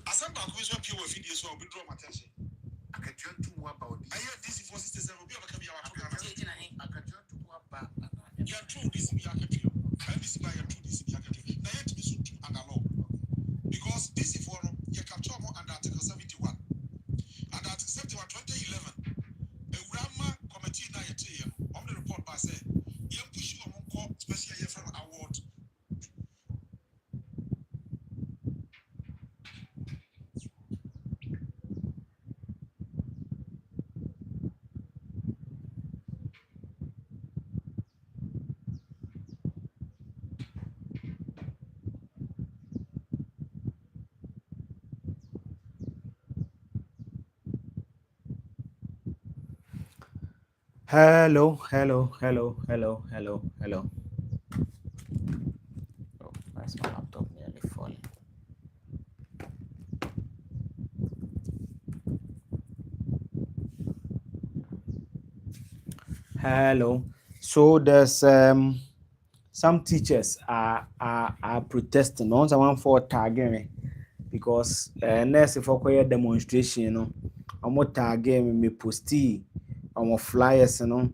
Asam ba ko so pure video so be draw my attention. Akatua to about this. Aye this for sisters and be aka be our to na. Akatua to about. You true this be akatua. And this by your true this be akatua. Na yet be so under law. Because this is for you capture more under Article 71. Under Article 71 2011. A Rama committee na yet on the report by say you push you on call special year from award. Hello. Oh, where's my laptop nearly falling? Hello. So there's some teachers are protesting. No someone for tagging me because next for a demonstration, you know, I'm tagging me posty. On flyers, you know,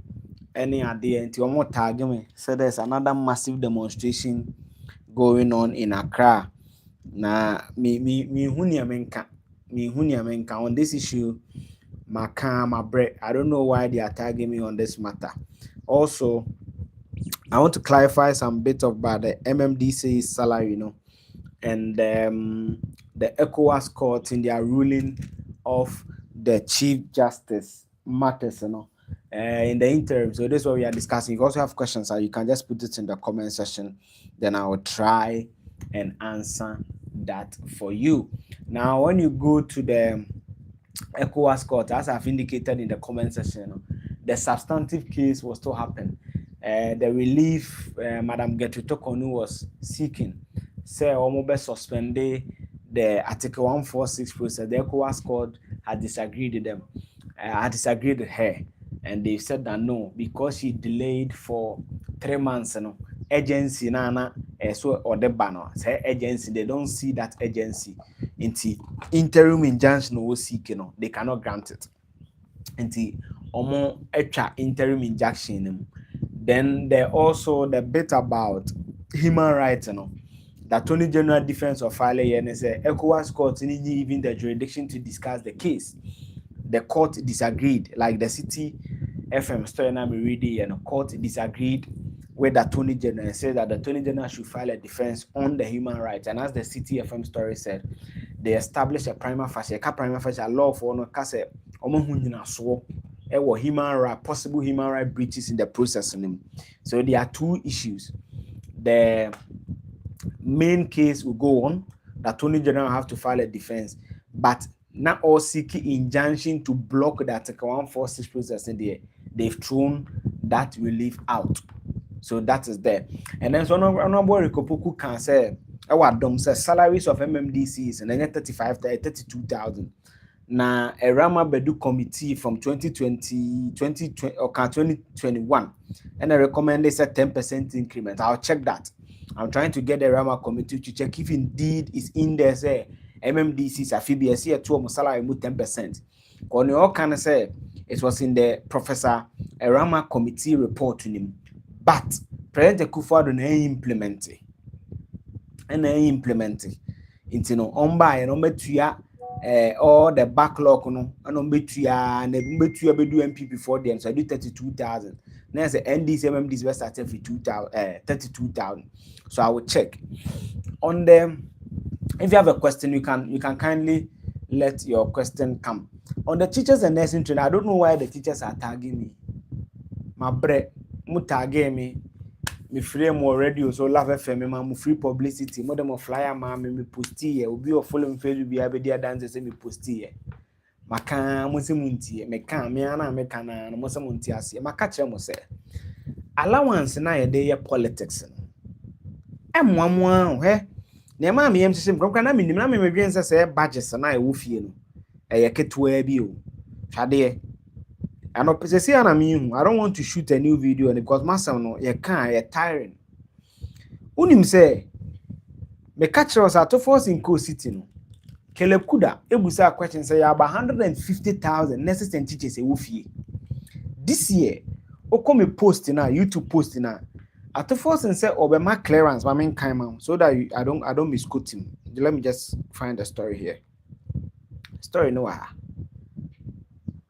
any idea until one more target me. So there's another massive demonstration going on in Accra. Na me hunia menka on this issue. My bread. I don't know why they are tagging me on this matter. Also, I want to clarify some bit about the MMDCEs salary, you know, and the ECOWAS court in their ruling of the Chief Justice matters, you know, in the interim. So this is what we are discussing. If you also have questions, you can just put it in the comment section. Then I will try and answer that for you. Now, when you go to the ECOWAS court, as I've indicated in the comment section, you know, the substantive case will still happen. The relief Madam Torkonoo was seeking, say almost suspended the Article 146 process. The ECOWAS court had disagreed with them. I disagreed with her, and they said that no, because she delayed for 3 months, you know, agency nana so or the banner say agency, they don't see that agency into interim injunction was seeking, you know, they cannot grant it into omo extra interim injunction. Then there also the bit about human rights, you know, the Attorney General Defense of Filing and say ECOWAS court need even the jurisdiction to discuss the case. The court disagreed, like the City FM story now we reading, and the court disagreed with the Attorney General and said that the Attorney General should file a defense on the human rights. And as the City FM story said, they established a prima facie law for no case human right, possible human right breaches in the process. So there are two issues. The main case will go on. The Attorney General have to file a defense, but not all seeking injunction to block the Article 146 process in there. They've thrown that relief out. So that is there. And then so nobody can say salaries of MMDCs and then 32,000. Now a Rama Bedu committee from 2020 or 2021, and I recommend they said 10% increment. I'll check that. I'm trying to get the Rama committee to check if indeed it's in there. Say MMDCs are FBS here to salary 10%. When you all can say it was in the Professor Rama committee report to him, but President Kufuor don't implement it. And implement it. Into no on by and on betuya all the backlog no and on betuya and betuya bedu MP before them. So I do 32,000. Now the NDC MMDs were started for 32,000. So I will check on them. If you have a question, you can kindly let your question come. On the teachers and nursing training, I don't know why the teachers are tagging me. My bread, mu tagging me. Me free more radio, so love FM, me free publicity. More than flyer, me post here. Obi or follow me Facebook, be able to dance say me post here. Maka mo se muntie, me kan me ana me kana no mo se muntie ase. Maka kire mo se. Allowance na ye dey politics. Emwamwa he. Na ma me yem sese mkra na me nim na me dwen se budget na e wo fie no. Eye ketewa bi o. Twade and I don't want to shoot a new video because myself no you can't tiring. Unim say me catch us at force in Co City no. Kelekuda ebusa question say about 150,000 nurses and teachers ewofie. This year, me post na YouTube post na. At the first and say obema clearance, I mean kind so that I don't misquote him. Let me just find the story here. Story no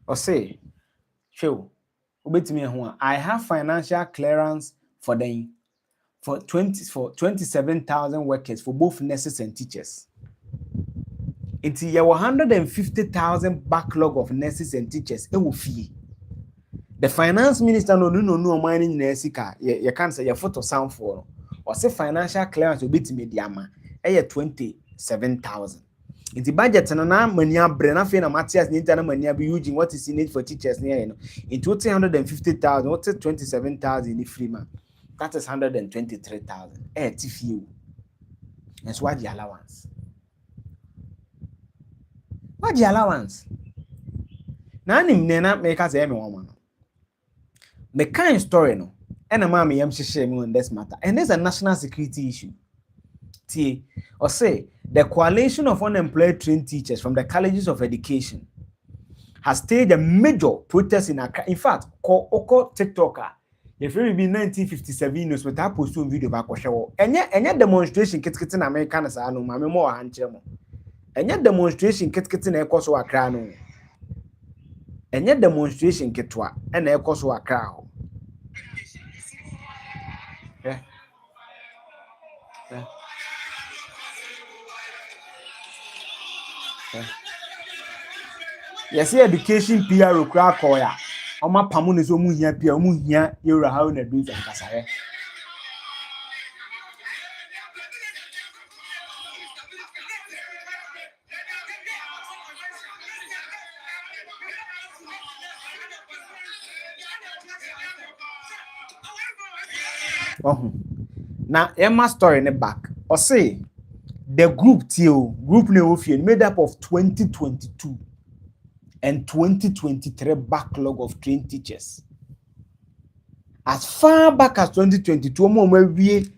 or say, show. I have financial clearance for them for 27,000 workers for both nurses and teachers. Until you 150,000 backlog of nurses and teachers, it will fee. The finance minister no mining nursika. You can't say your photo sound for or say financial clearance will be to mediama. 27,000. In the budget, and now mania Brenna Fena Matthias Nintana mania be using what is in it for teachers near in 250,000, what's 27,000 in the free man. That is 123,000. TFU. That's what the allowance. What the allowance? Now, Nina make us a woman. The kind story, no, and a mammy am shame on this matter, and there's a national security issue. Or say the coalition of unemployed trained teachers from the colleges of education has staged a major protest in Accra. In fact, Oko TikToker, if you be 1957 news with that post video back show, and yet demonstration kits in American as I know, my more hanchemo. And yet demonstration kits in a course of Accra no. And yet demonstration kitwa and a course of Accra. Yeah. Yeah. Yes, education PR okra koya. Oma pamu nezo mu hia PR mu hia yura how na do and kasare. Now Emma story in the back. Or say the group made up of 2022 and 2023 backlog of trained teachers. As far back as 2022,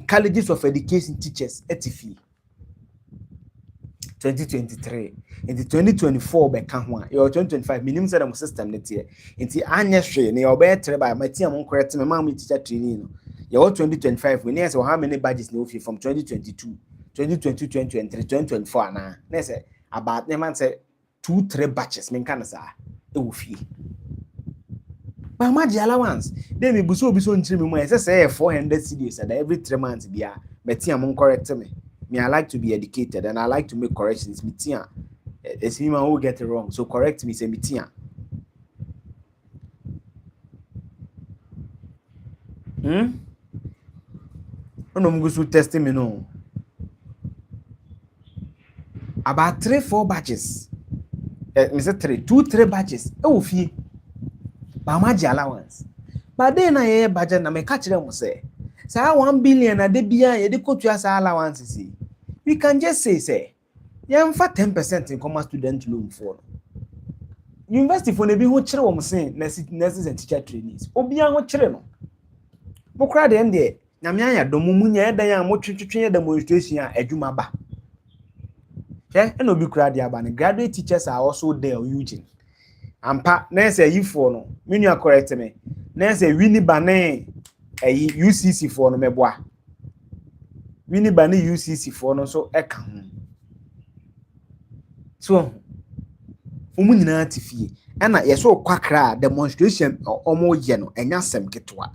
colleges of education teachers etifi. 2023 into 2024 your 2025 minimum set system net here. Into anya share na your by my team correct my mom teacher training. Your 2025 we know how many badges no from 2022, 2022, 2023, 2024 na. Na say about them man say 2-3 batches men kan sa e wo fie. But my allowance then me buso ntiri me mo say 400 cedis every 3 months bia my team correct me. Me, I like to be educated and I like to make corrections. Mitia, it's me who get it wrong. So correct me, say mitia. Oh no, I'm going to test me no. About 3-4 batches. Me say 2-3 batches. Oh, fee. But my allowance. But then I budget na me catch them say. Say 1 billion na de bia ye de kotu asa allowance see. We can just say yeah, for 10% in common student loan for university for nebi ho kire wo say nurses and teacher trainees obi an ho kire no mo kra de ende nyame anya domo munya edan ya mo twetwetwe demonstration a adwuma ba and obi kra de aba ne graduate teachers are also there Eugene ampa na say yi for no menu correct me na say wini ba ne UCC for no meboa wini ba ne UCC for no so eka ho so omu nyina tifie na yeso kwakra demonstration omo ye no enya sem ketwa.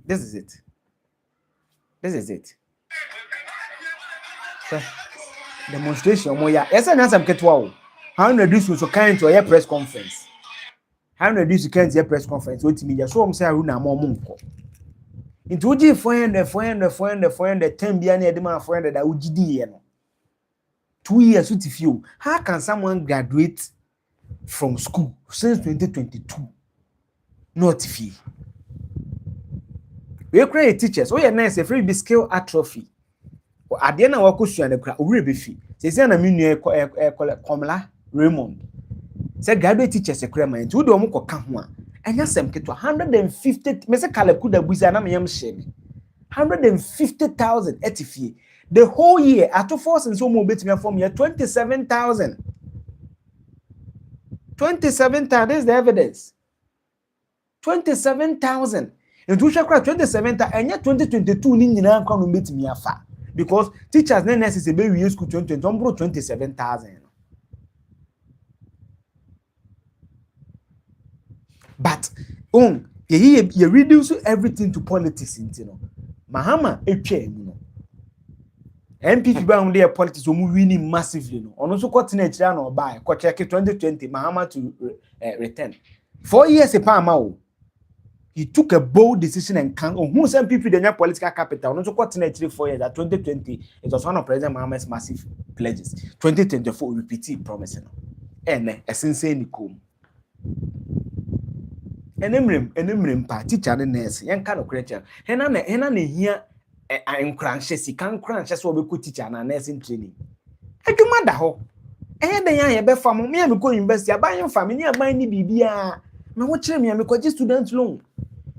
This is it so, demonstration omo ya esa nya sem ketwa o how na reduce so kind to your press conference what media so say aru na mo nko into uji 400 10 bia na edema 400 da ugidi ye no 2 years with you. How can someone graduate from school since 2022? Not fee. We create teachers. Oh, yeah, nice. A free be skill atrophy. At the end of our question, we be fee. Say, na minu Komla Raymond. Say, graduate teachers a crema. Two do mo koka ho a. Enya sem keto 150. Me say kala kuda buza na me yam shame. 150,000 etifie. The whole year, at to force and so more bit me from here 27,000. 27,000, this is the evidence. 27,000. And to check 27,000 and yet 2022 in come meet me afar. Because teachers then necessarily we use school 27,000. But you reduce everything to politics, you know. Mahama MPP bound their politics will winning massively. No, and also continent or buy check 2020 Mahama to return 4 years a palm. He took a bold decision and can who some people the political capital. And also continent 4 years that 2020 it was one of President Mahama's massive pledges. 2024 repeat promising. And a sincere come. Enemrem pa teacher ne nurse yen ka no creature hena na hia enkranche si kan kranche so be ko teacher na nursing training adwuma da ho den ya be fa mo me ko university aban fa me ni aban ni bibia me ho kire me ko gi student loan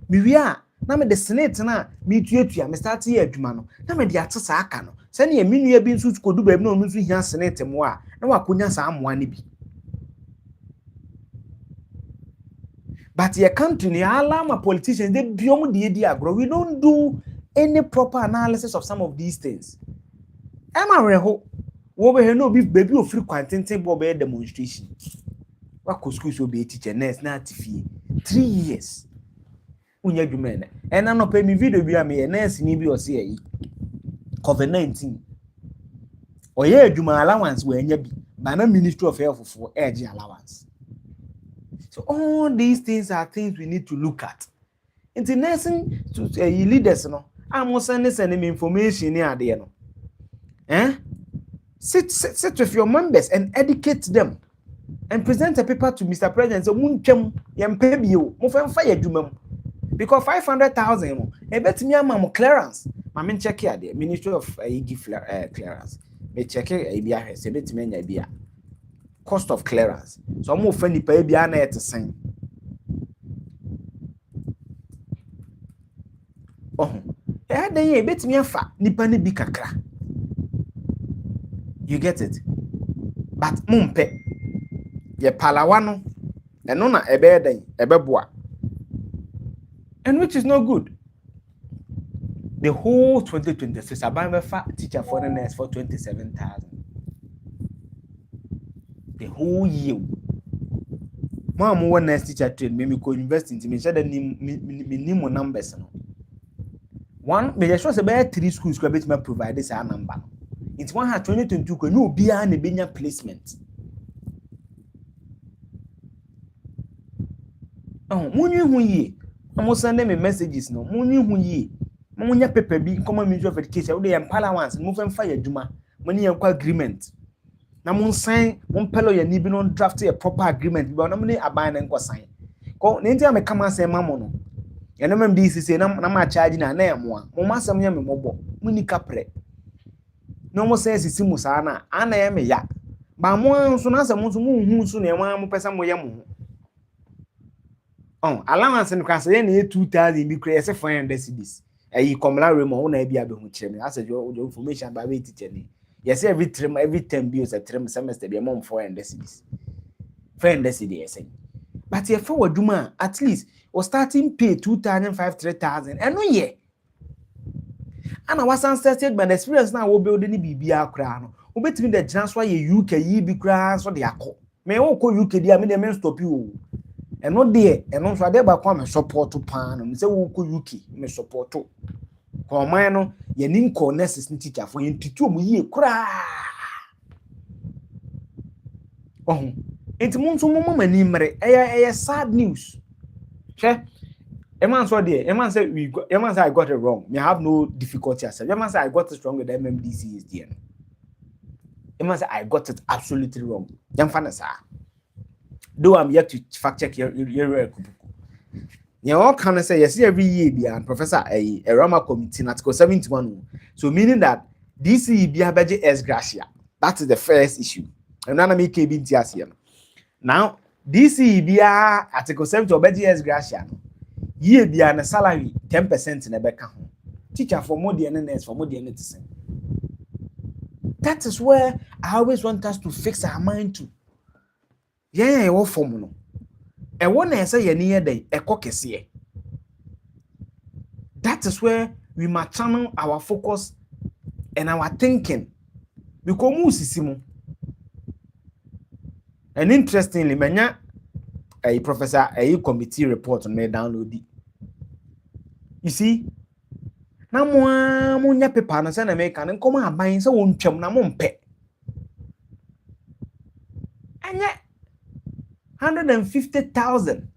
me wi a na me de senate na me tuatua me start ye adwuma no na me de atesa aka no se na me nua bi nsu kodu ba bi na nsu hia senate mo a na wakonya sa amoa ne bi. But your country, the alarm politicians, they beyond the idea, bro. We don't do any proper analysis of some of these things. Am I reho? What we know, baby, of free content, Bob demonstration. What could schools will be a teacher next? Not 3 years. Unya Jumene. And I'm not paying me video be a me a nurse in or CAE. COVID-19. Or yeah, Juma allowance when you be Banner Ministry of Health for edge allowance. So all these things are things we need to look at. In the nursing to leaders, no, I'm sending information here there, no. Sit with your members and educate them, and present a paper to Mr. President. So munchem yempebio, mufem fire jumem, because 500,000, a bet me a clearance. I mean check here the Ministry of clearance. Me check here a bia has a bit many bia. Cost of clearance. So I'm offended by Biana at the same. Oh, then bet me a fat, nipani bikakra. You get it? But mumpe, ye palawano, and nona a bed, a beboa. And which is no good. The whole 2026, I buy a fat teacher foreigners for 27,000. The whole year. Mom, one next teacher train me go invest in me share the name numbers. One, me sure say be 3 schools go bet me provide this number. It's 122 ko no bia na benya placement. Oh, munyu hu ye. Am send me messages no. Munyu hu ye. Munya paper bi common ministry of education we dey empower once move em fire adwuma. Money yan agreement. Na mun sign mun pelo ya ni bi no draft a proper agreement bi na mun aban na nko sign ko na ntia me kama say mamo no ya na MMDCEs na ma charge na na yamoa mo masam ya me mobo muni kapre no mo say sisi musa na ana ya me ya ba mo nso na asam nso mu hu nso na mo pesa mo ya mo allowance no kan say na 2,000 bi kra say 500 cedis ayi komla remo na bia be hu kire me as your information ba we teacher ni. Yes, every term bills a term semester be a month 400 cedis. 400 cedis. But if for Juma, at least was starting pay 2,000, 5,000, 3,000. And no year. And I was ancested by the experience now will build any BBR crown. Who bet me the transfer ye UK ye be crowns or the acco. May all call UK dear men stop you. And not there, and also there by come support to pan and say, who could UK may support to. Komano ye ninko nurses ni teacher for you mu ye kura. Oh, enti mun so mama mani mre eh sad news. Che a man so there, a man say I got it wrong. Me have no difficulty as a man say I got it wrong with the MMDCEs there. A man say I got it absolutely wrong. Yam fanasa. Though I'm yet to fact check your you all can say yes every year beyond Professor a Rama committee in Article 71. So meaning that DCE be a budget as gracia. That is the first issue. And none of me came in here. Now DCE be Article 70 budget as gracia. Year be a salary 10% in a back home. Teacher for more than NS for more than 80%. that is where I always want us to fix our mind to. Yeah, what form no. And one I say near day a that is where we must channel our focus and our thinking. Because musisimu. And interestingly, manya a professor a committee report on me download it. You see, na mo nya paper na say na make an come aban say won twam na mo mpe. Anya 150,000.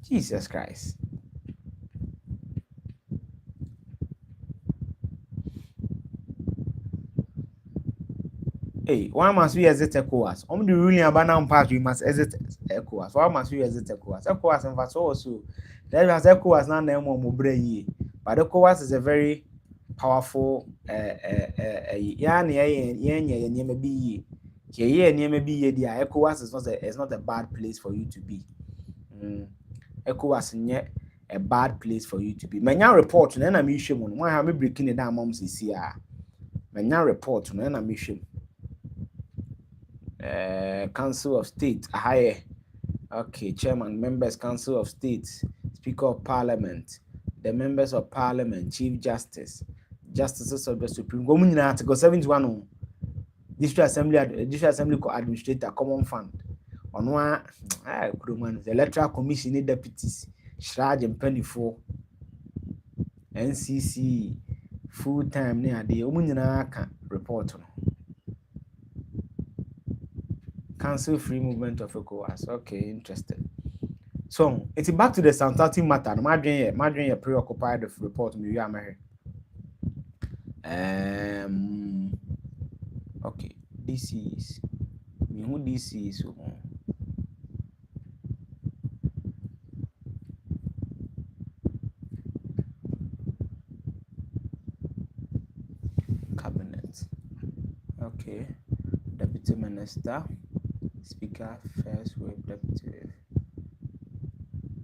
Jesus Christ. Hey, why must we exit ECOWAS? The ruling about now part we must exit ECOWAS. Why must we exit ECOWAS? ECOWAS in fact also there was ECOWAS now name more brain. But ECOWAS is a very powerful ECOWAS is not a bad place for you to be. ECOWAS is a bad place for you to be. Manya report na na me hwem no. Why have me breaking it down mom sisi a. Manya report na na me hwem. Council of State, higher. Okay, Chairman, members, Council of State, Speaker of Parliament, the members of Parliament, Chief Justice, Justices of the Supreme Court, Article 71, District Assembly Administrator, Common Fund. On one, the Electoral Commission, deputies, Shraj and Penny 4, NCC, full time near the Omunina report. Cancel free movement of ECOWAS. Okay, interested. So it's back to the Santarti matter. Madrid preoccupied with report me. Okay, this is me who this is. Cabinet. Okay, Deputy Minister. Speaker, first wave deputy.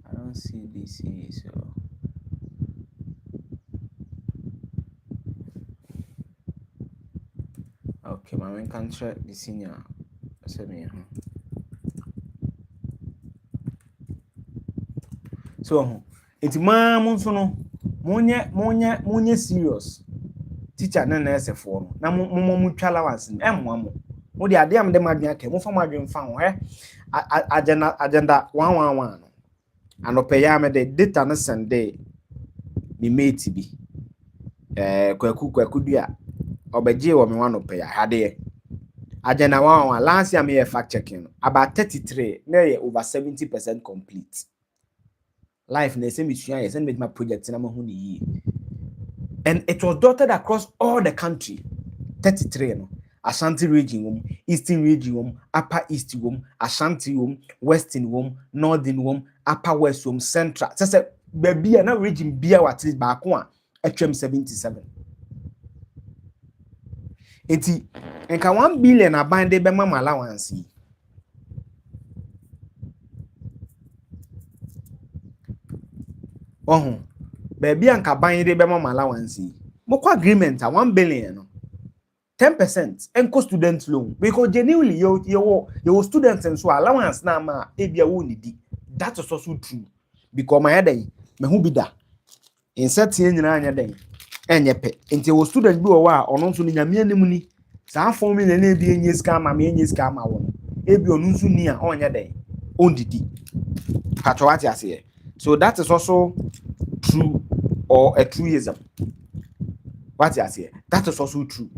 I don't see DC, so okay, my main country the senior. So it's ma so no monye serious. Teacher na na SF4 no. Na mo twala wansi emwa mo. Mo de ade am de madwen aka mo fa madwen fa ho agenda 111 no anopeya me de data no sende me mate bi kwaku dua obeje wo me wanopeya hade agenda 111 last year me fact checking about 33 na over 70% complete life na say me tua yes and my project na mahu ni yi and it was dotted across all the country 33 no Ashanti region, Eastern region, Upper East, Ashanti, Western, Northern, Upper West, Central. So say baby na region bia what is back one HM77. Enti enka 1 billion abande be mama allowance. Baby anka bande be mama allowance. Moko agreement 1 billion no. 10% enco student loan because genuinely your students and so allowance na ma ebia wo nidi. That is also true because my head me hu bi da insert nyina anya den enye pe nti your student bi wo wa ono nso ni nyame anim ni saa form ni na ebi enye ska ma me enye ska ma wo ebi onu nso ni a onye den ondidi patro what you say. So that is also true or a truism. What you say? That is also true.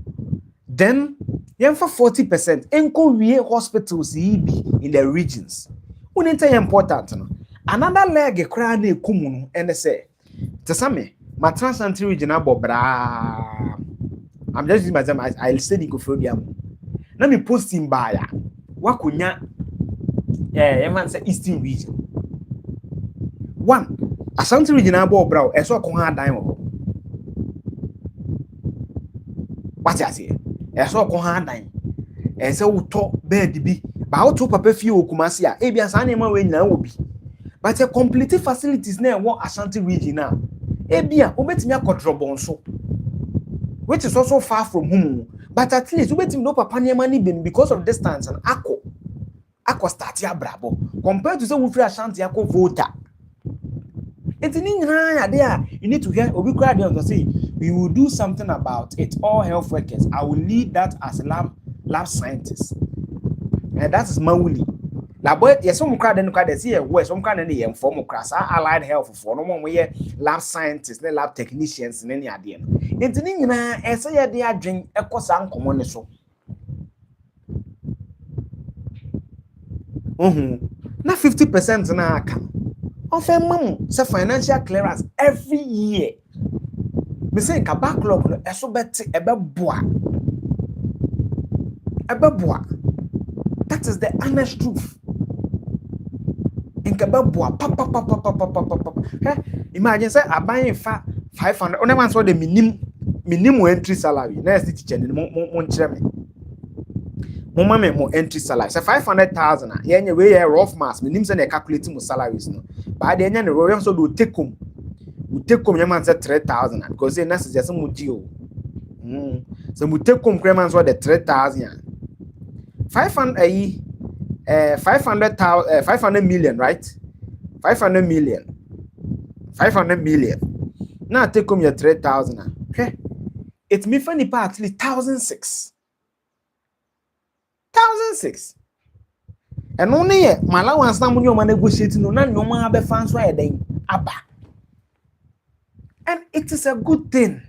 Then, for 40%, enko we hospitals in the regions. Uninte important no. Another leg kra na ekumu no and say, "Tesame, my trans-country regional bobra." I'm just using myself. I'll say Nicophobia. Let me post him by ya. Wakunya, man say Eastern region. One, Ashanti regional bobra. Eso ko ha dan wo. What you say? Eso ko ha dan. Ese wuto bed bi. Ba wuto papa fie okumase a. Ebia sa na ma we nyina wo bi. But a complete facilities na wo Ashanti region na. Ebia obetimi akodrobon so. which is also far from home. But at least we no papa money because of distance and ako start ya brabo compared to say we free Ashanti ako voter. It's in there. You need to hear we cry there to say we will do something about it. All health workers, I will lead that as a lab scientist. And that is Mauli. La boy, yes, some crowd and crowd is here, where some kind of the informal class, allied health for no one way lab scientists, lab technicians, and any idea. It's in there, and say they are drink a course uncommon so. Now 50% na account. Of a mom, say financial clearance every year. Me say ka backlog no eso beti ebeboa. That is the honest truth. In Kababua, imagine say I buy 500. Only one saw the minimum entry salary. Next teacher, more entry salary. So 500,000. Yeah, we rough mass. Minimum say calculating salaries no. But the end we also do take home. We take home. Your man say 3,000 because say next is just some deal. So we take home. Your man saw the 3,000. 500 million, right? 500 million. Now take home your 3,000. Okay. It's me funny part at least 1,006. 1,006. And only my allowance now when you're negotiating, no man have a fans why then abba. And it is a good thing.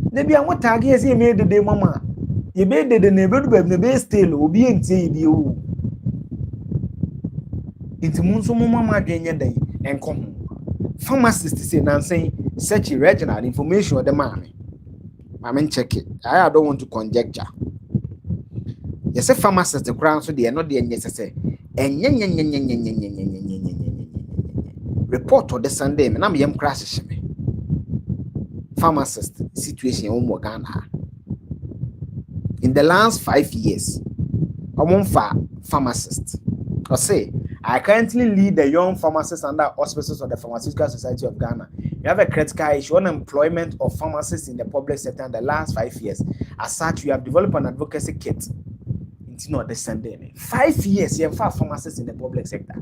Maybe I want to again say me the day mama. You made the neighbor be still obi enti bi o. Inti munso mama dwenye dan enko ho. Pharmacist say nan say search regional information of the man. Mama check it. I don't want to conjecture. You say pharmacist the crown so they no dey say report on the Sunday me na me yam crash me. Pharmacist situation o mo Ghana. In the last 5 years, I'm for pharmacist. I say, I currently lead the young pharmacists under auspices of the Pharmaceutical Society of Ghana. We have a critical issue on employment of pharmacists in the public sector in the last 5 years. As such, we have developed an advocacy kit. It's not the Sunday. 5 years, you have pharmacists in the public sector.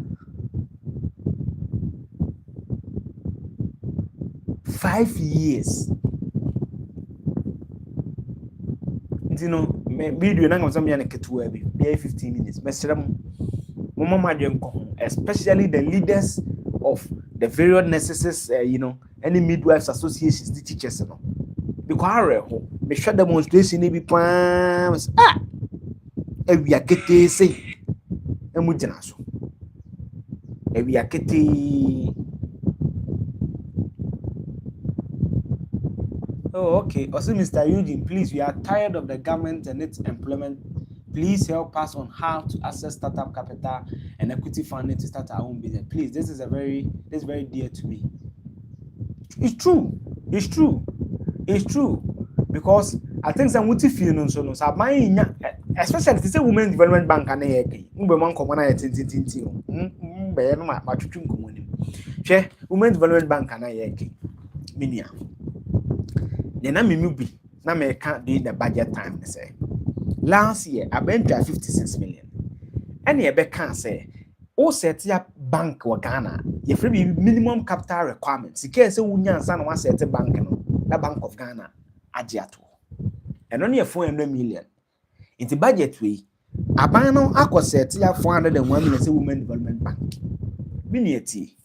5 years. You know, video na ngam ya neketu abi be 15 minutes mesrem mama madwen ko especially the leaders of the various nurses any midwives associations the teachers no because are ho me hwe demonstration e bi pams ewi akete sei emu gina so ewi akete. Oh, okay. Also, Mr. Eugene, please, we are tired of the government and its employment. Please help us on how to access startup capital and equity funding to start our own business. Please, this is very dear to me. It's true. Because I think some would feel no so especially to say Women Development Bank and Women Development Bank and Minia. Na me bi na me ka the budget time say last year I went to 56 million and e be can say o set up bank wa Ghana you free minimum capital requirements sika say wunya ansa na wa set bank no na Bank of Ghana agiato and only a 400 million in the budget we aban no akọ set up 401 million say Women Development Bank miniati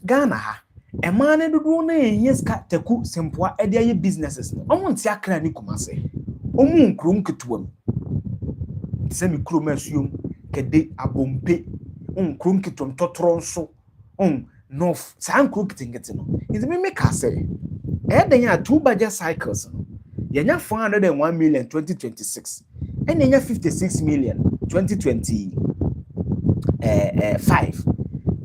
Ghana ha a man do na yes ka taku sempoa e dey businesses no omonti akra ni kumase omun krom ketuam se mi krom asuom kede abompe krom ketuam totoro nso north san krom ketingete no nti me make say e dey ya two budget cycles no yenya 401 million 2026 and yenya 56 million 2025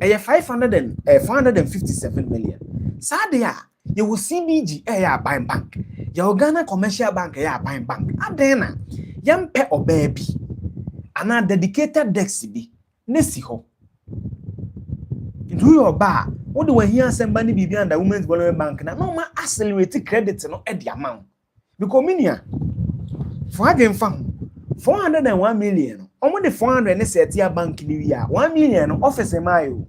457 million. Sadia, you will CBG buying bank. Your Ghana Commercial Bank buying bank. Adena, young pet or baby. And a dedicated Dexibi. Nesiho. Do your bar What do we hear somebody be under Women's Development Bank na no ma accelerate credit no e the amount because minia for again fam 401 million omo the 400 ne set ya bank ni wi a 1 million no office mayo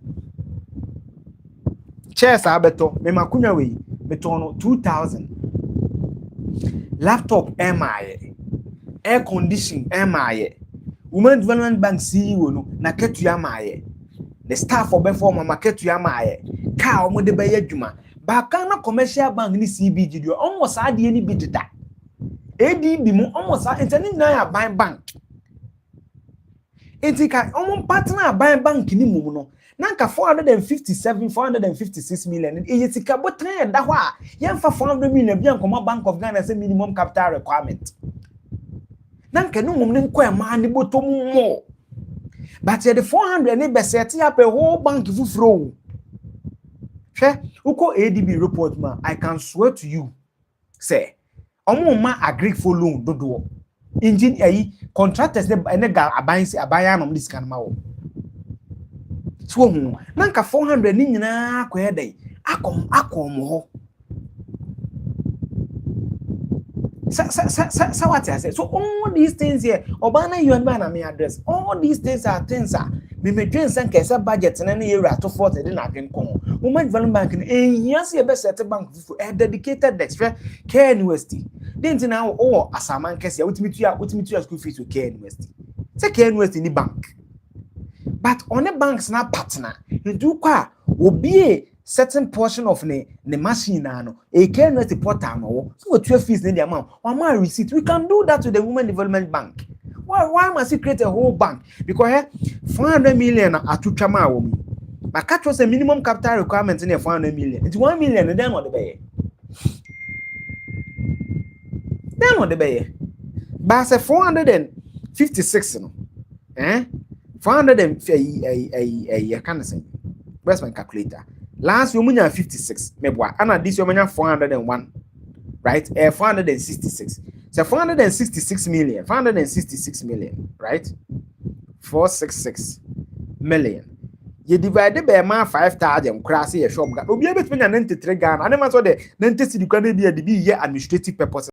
chairs abeto me makunya we beto no 2000 laptop MI air condition MI Women Development Bank CEO no na ketu ya maye the staff for before mama ketu ya maye ka omo de beye adwuma ba kan na commercial bank ni CBG dio omo sa de ni bi deda ADB mu omo sa intani na ya bank etika omo partner bank ni mu no nanka 456 million eyetika botan ya da ho a yemfa 400 million bi anko Bank of Ghana say minimum capital requirement nanka no mum ne nko ma ne botom mo but the 400 ne be set up a whole bank fufuro hwe uko ADB report ma I can swear to you say omo ma agree for loan dodo engine ayi contractors ne ga abaya no this kan ma wo so hu nanka 400 ni nyina akwa dai akom ho so what I say so all these things here obana you and man me address all these things are things me dwen san kesa budget na na year to 40 dey na dwen kon Women Development Bank yes e be set bank for a dedicated extra care university then na o asaman kesa ultimate school fees to care university say care university ni bank but on the banks na partner you do kwa obi certain portion of the machine no a care university portal no so 12 fees in the amount one more receipt we can do that to the Women Development Bank. Why must you create a whole bank? Because 400 million atutwa ma wo mi. But catch was a minimum capital requirement in 400 million. It's 1 million and then what the bay. Then what the bay. But say 456 no. 400 I can't say. Where's my calculator? Last year munya 56 meboa. And this year munya 401. Right? 466. So 466 million, right? 466 million. You divide by my 5,000 crassy a shop. Obi a bit 93 Ghana. And I saw the 90 city can be a administrative purpose.